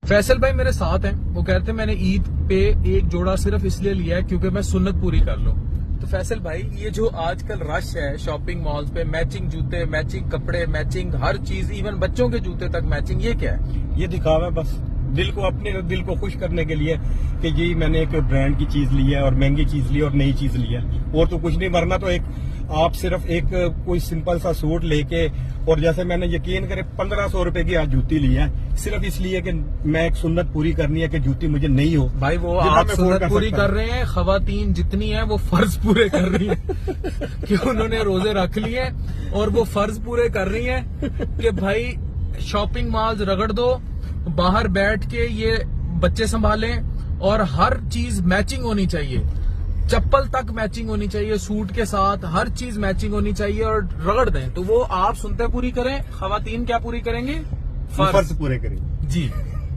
फैसल भाई मेरे साथ हैं, वो कहते हैं मैंने ईद पे एक जोड़ा सिर्फ इसलिए लिया है क्योंकि मैं सुन्नत पूरी कर लूं। तो फैसल भाई ये जो आजकल रश है शॉपिंग मॉल्स पे, मैचिंग जूते, मैचिंग कपड़े, मैचिंग हर चीज, इवन बच्चों के जूते तक मैचिंग, ये क्या है? ये दिखावा है बस दिल को, अपने दिल को खुश करने के लिए कि जी मैंने एक ब्रांड की चीज ली है और महंगी चीज ली है और नई चीज ली है, और तो कुछ नहीं। वरना तो एक आप सिर्फ एक कोई सिंपल सा सूट लेके, और जैसे मैंने यकीन करे 1500 रुपए की आज जूती ली है सिर्फ इसलिए कि मैं एक सुन्नत पूरी करनी है कि जूती मुझे नहीं हो। भाई वो आप सुन्नत पूरी कर रहे हैं, खवातीन जितनी है वो फर्ज पूरे कर रही है कि उन्होंने रोजे रख लिए और वो फर्ज पूरे कर रही है कि भाई शॉपिंग मॉल्स रगड़ दो, बाहर बैठ के ये बच्चे संभालें और हर चीज मैचिंग होनी चाहिए, चप्पल तक मैचिंग होनी चाहिए, सूट के साथ हर चीज मैचिंग होनी चाहिए और रगड़ दें। तो वो आप सुनते पूरी करें, खवातीन क्या पूरी करेंगे? फर्ज पूरे करें जी।